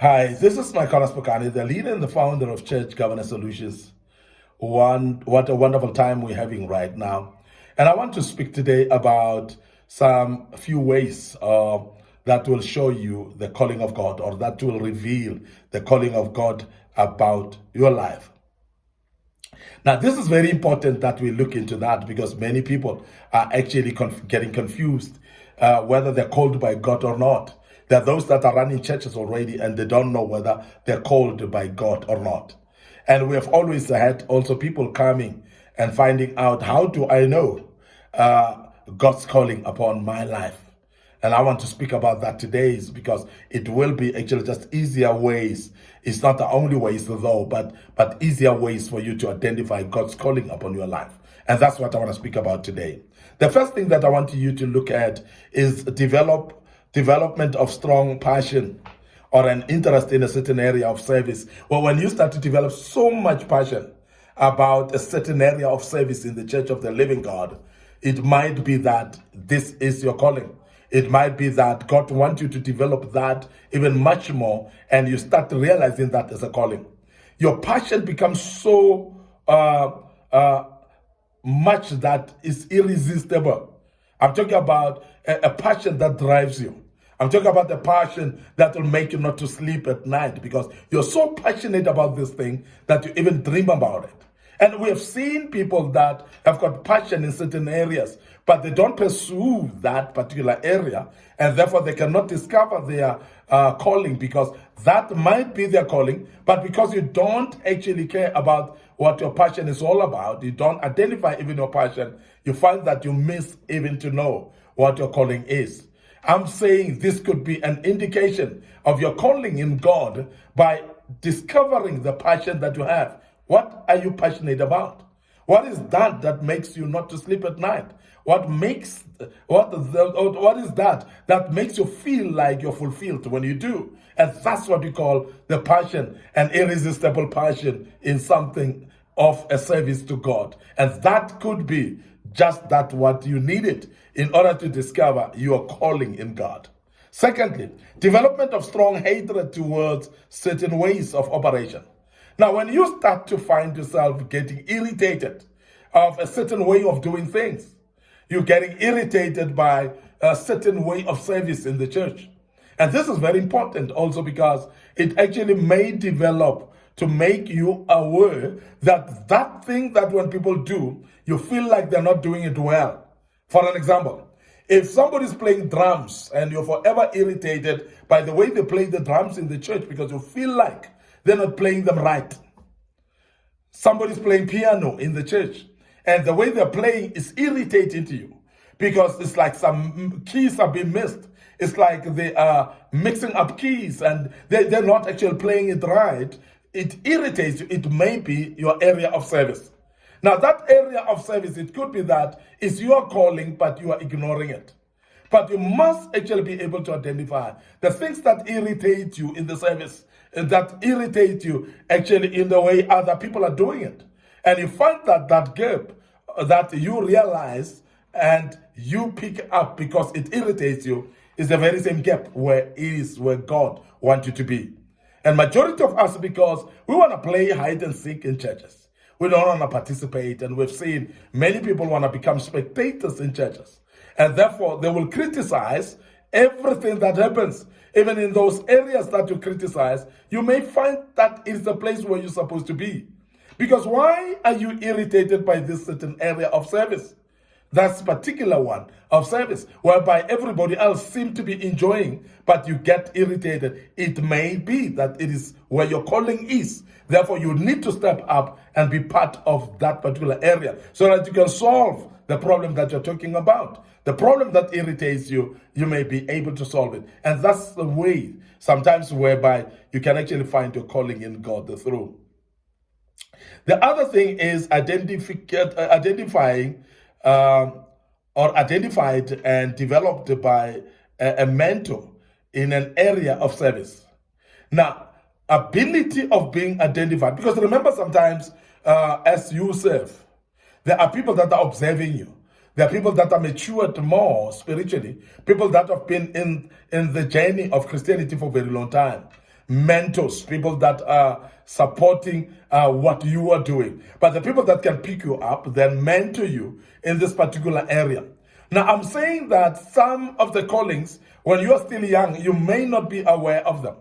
Hi, this is Micornus Phokane, the leader and the founder of Church Governance Solutions. What a wonderful time we're having right now. And I want to speak today about some few ways that will show you the calling of God, or that will reveal the calling of God about your life. Now, this is very important that we look into that, because many people are actually getting confused whether they're called by God or not. There are those that are running churches already and they don't know whether they're called by God or not. And we have always had also people coming and finding out, how do I know God's calling upon my life? And I want to speak about that today, is because it will be actually just easier ways. It's not the only ways though, but easier ways for you to identify God's calling upon your life. And that's what I want to speak about today. The first thing that I want you to look at is development of strong passion or an interest in a certain area of service. Well, when you start to develop so much passion about a certain area of service in the Church of the Living God, it might be that this is your calling. It might be that God wants you to develop that even much more, and you start realizing that as a calling. Your passion becomes so much that is irresistible. I'm talking about a passion that drives you. I'm talking about the passion that will make you not to sleep at night, because you're so passionate about this thing that you even dream about it. And we have seen people that have got passion in certain areas, but they don't pursue that particular area, and therefore they cannot discover their calling, because that might be their calling, but because you don't actually care about what your passion is all about, you don't identify even your passion, you find that you miss even to know what your calling is. I'm saying this could be an indication of your calling in God by discovering the passion that you have. What are you passionate about? What is that makes you not to sleep at night? What is that makes you feel like you're fulfilled when you do? And that's what we call the passion, an irresistible passion in something of a service to God. And that could be just that what you needed in order to discover your calling in God. Secondly, development of strong hatred towards certain ways of operation. Now, when you start to find yourself getting irritated of a certain way of doing things, you're getting irritated by a certain way of service in the church. And this is very important also, because it actually may develop to make you aware that that thing that when people do, you feel like they're not doing it well. For an example, if somebody's playing drums and you're forever irritated by the way they play the drums in the church because you feel like they're not playing them right. Somebody's playing piano in the church, and the way they're playing is irritating to you because it's like some keys are being missed. It's like they are mixing up keys and they're not actually playing it right. It irritates you. It may be your area of service. Now, that area of service, it could be that it's your calling, but you are ignoring it. But you must actually be able to identify the things that irritate you in the service, that irritate you actually in the way other people are doing it. And you find that gap that you realize and you pick up because it irritates you is the very same gap where God wants you to be. And majority of us, because we want to play hide and seek in churches. We don't want to participate, and we've seen many people want to become spectators in churches. And therefore, they will criticize everything that happens. Even in those areas that you criticize, you may find that it's the place where you're supposed to be. Because why are you irritated by this certain area of service? That's particular one of service, whereby everybody else seems to be enjoying, but you get irritated. It may be that it is where your calling is. Therefore, you need to step up and be part of that particular area so that you can solve the problem that you're talking about. The problem that irritates you, you may be able to solve it. And that's the way sometimes whereby you can actually find your calling in God through. The other thing is identifying or identified and developed by a mentor in an area of service. Now, ability of being identified, because remember sometimes as you serve, there are people that are observing you. There are people that are matured more spiritually, people that have been in the journey of Christianity for a very long time. mentors, people that are supporting what you are doing. But the people that can pick you up, then mentor you in this particular area. Now, I'm saying that some of the callings, when you are still young, you may not be aware of them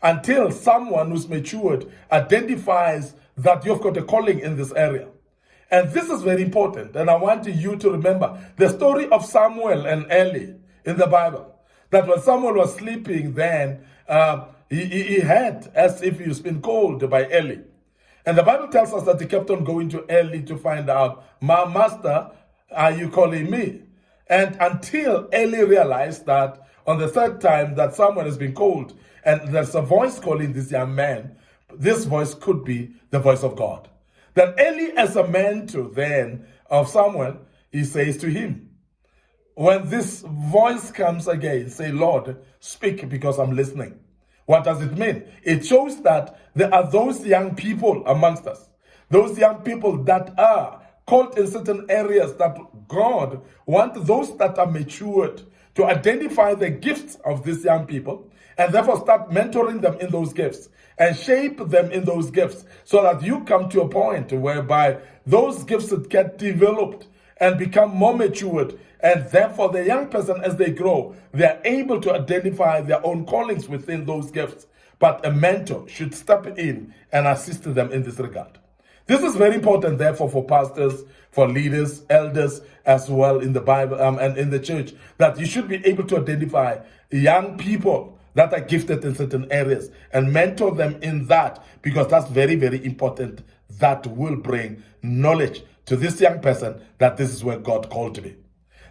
until someone who's matured identifies that you've got a calling in this area. And this is very important. And I want you to remember the story of Samuel and Eli in the Bible. That when Samuel was sleeping, then he had as if he's been called by Eli. And the Bible tells us that he kept on going to Eli to find out, my master, are you calling me? And until Eli realized that on the third time that someone has been called, and there's a voice calling this young man, this voice could be the voice of God. Then Eli, as a mentor then of Samuel, he says to him, when this voice comes again, say, Lord, speak because I'm listening. What does it mean? It shows that there are those young people amongst us, those young people that are called in certain areas that God wants those that are matured to identify the gifts of these young people and therefore start mentoring them in those gifts and shape them in those gifts so that you come to a point whereby those gifts get developed and become more matured, and therefore the young person, as they grow, they are able to identify their own callings within those gifts. But a mentor should step in and assist them in this regard. This is very important, therefore, for pastors, for leaders, elders, as well in the Bible and in the church, that you should be able to identify young people that are gifted in certain areas and mentor them in that, because that's very, very important. That will bring knowledge to this young person that this is where God called to be.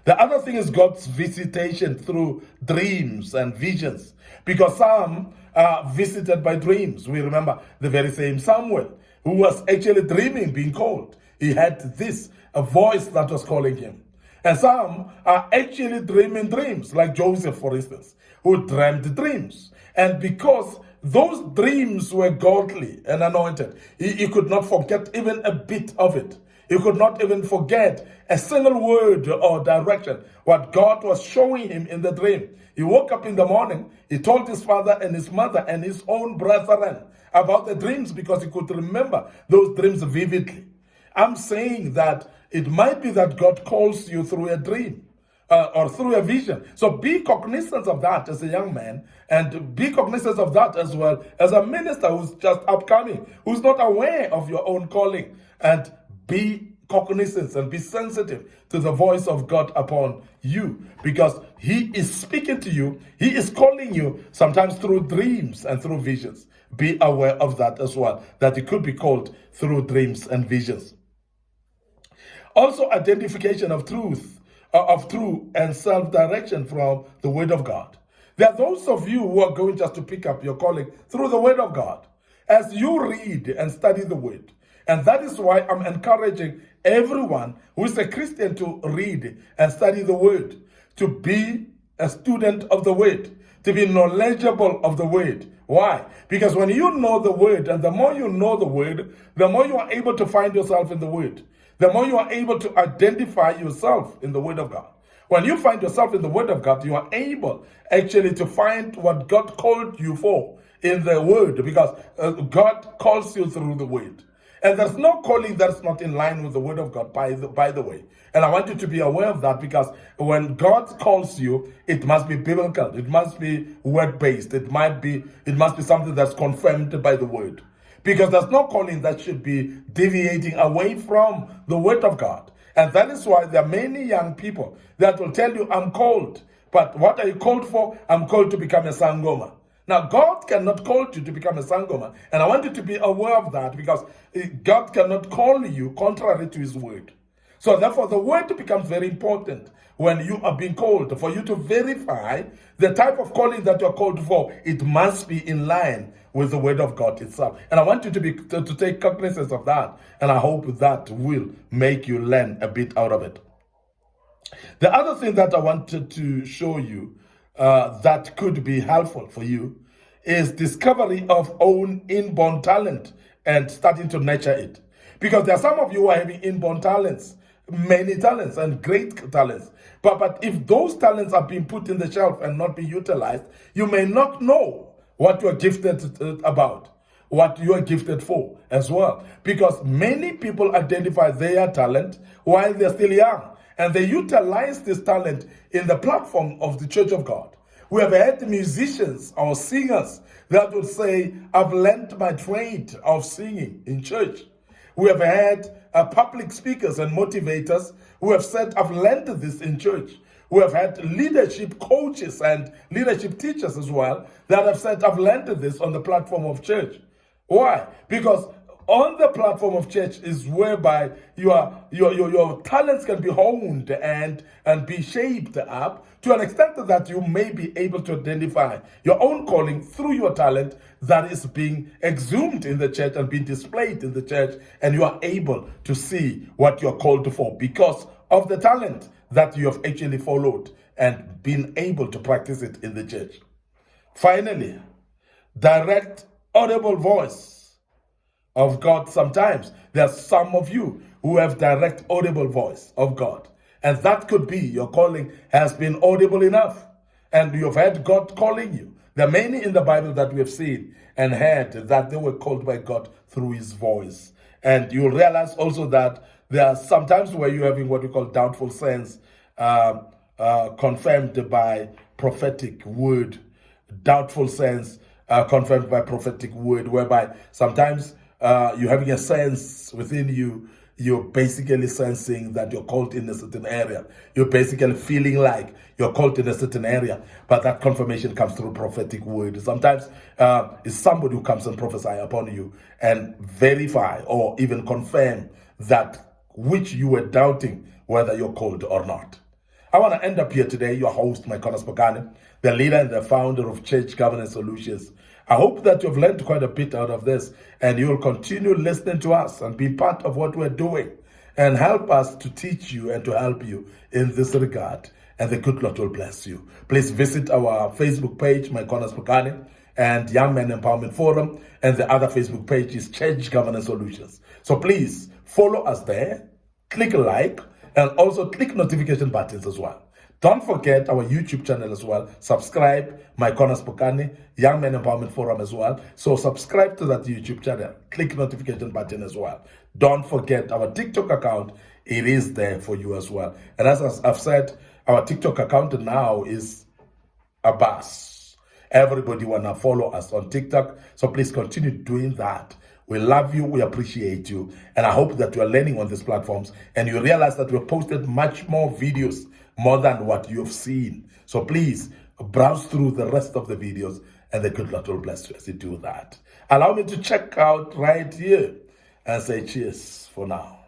The other thing is God's visitation through dreams and visions, because some are visited by dreams. We remember the very same Samuel, who was actually dreaming, being called. He had a voice that was calling him. And some are actually dreaming dreams, like Joseph, for instance, who dreamt dreams. And because those dreams were godly and anointed, he could not forget even a bit of it. He could not even forget a single word or direction, what God was showing him in the dream. He woke up in the morning, he told his father and his mother and his own brethren about the dreams because he could remember those dreams vividly. I'm saying that it might be that God calls you through a dream or through a vision. So be cognizant of that as a young man, and be cognizant of that as well as a minister who's just upcoming, who's not aware of your own calling. And be cognizant and be sensitive to the voice of God upon you, because he is speaking to you. He is calling you sometimes through dreams and through visions. Be aware of that as well, that it could be called through dreams and visions. Also, identification of truth and self-direction from the Word of God. There are those of you who are going just to pick up your calling through the Word of God as you read and study the Word. And that is why I'm encouraging everyone who is a Christian to read and study the Word, to be a student of the Word, to be knowledgeable of the Word. Why? Because when you know the Word, and the more you know the Word, the more you are able to find yourself in the Word. The more you are able to identify yourself in the Word of God. When you find yourself in the Word of God, you are able actually to find what God called you for in the Word, because God calls you through the Word. And there's no calling that's not in line with the Word of God, by the way. And I want you to be aware of that, because when God calls you, it must be biblical. It must be word-based. It must be something that's confirmed by the Word. Because there's no calling that should be deviating away from the Word of God. And that is why there are many young people that will tell you, I'm called. But what are you called for? I'm called to become a sangoma. Now, God cannot call you to become a sangoma. And I want you to be aware of that, because God cannot call you contrary to his word. So therefore, the word becomes very important when you are being called. For you to verify the type of calling that you're called for, it must be in line with the word of God itself. And I want you to take cognizance of that. And I hope that will make you learn a bit out of it. The other thing that I wanted to show you that could be helpful for you is discovery of own inborn talent and starting to nurture it. Because there are some of you who are having inborn talents, many talents and great talents. But if those talents are being put in the shelf and not being utilized, you may not know what you are gifted about, what you are gifted for as well. Because many people identify their talent while they're still young, and they utilize this talent in the platform of the Church of God. We have had musicians or singers that would say, I've learned my trade of singing in church. We have had public speakers and motivators who have said, I've learned this in church. We have had leadership coaches and leadership teachers as well that have said, I've learned this on the platform of church. Why? Because on the platform of church is whereby your talents can be honed and be shaped up to an extent that you may be able to identify your own calling through your talent that is being exhumed in the church and being displayed in the church, and you are able to see what you're called for because of the talent that you have actually followed and been able to practice it in the church. Finally, direct audible voice of God. Sometimes there are some of you who have direct audible voice of God, and that could be your calling has been audible enough and you've had God calling you. There are many in the Bible that we have seen and heard that they were called by God through his voice. And you'll realize also that there are some times where you're having what we call doubtful sense confirmed by prophetic word. Doubtful sense confirmed by prophetic word, whereby sometimes you're having a sense within you, you're basically sensing that you're called in a certain area. You're basically feeling like you're called in a certain area, but that confirmation comes through prophetic word. Sometimes it's somebody who comes and prophesy upon you and verify or even confirm that which you were doubting whether you're called or not. I want to end up here today, your host, Micornus Phokane, the leader and the founder of Church Governance Solutions. I hope that you've learned quite a bit out of this, and you'll continue listening to us and be part of what we're doing and help us to teach you and to help you in this regard. And the good Lord will bless you. Please visit our Facebook page, Micornus Phokane, and Young Men Empowerment Forum, and the other Facebook page is Church Governance Solutions. So please follow us there, click like, and also click notification buttons as well. Don't forget our YouTube channel as well. Subscribe, Micornus Phokane, Young Men Empowerment Forum as well. So subscribe to that YouTube channel. Click notification button as well. Don't forget our TikTok account. It is there for you as well. And as I've said, our TikTok account now is a buzz. Everybody wanna follow us on TikTok. So please continue doing that. We love you, we appreciate you, and I hope that you are learning on these platforms and you realize that we've posted much more videos, more than what you've seen. So please browse through the rest of the videos, and the good Lord will bless you as you do that. Allow me to check out right here and say cheers for now.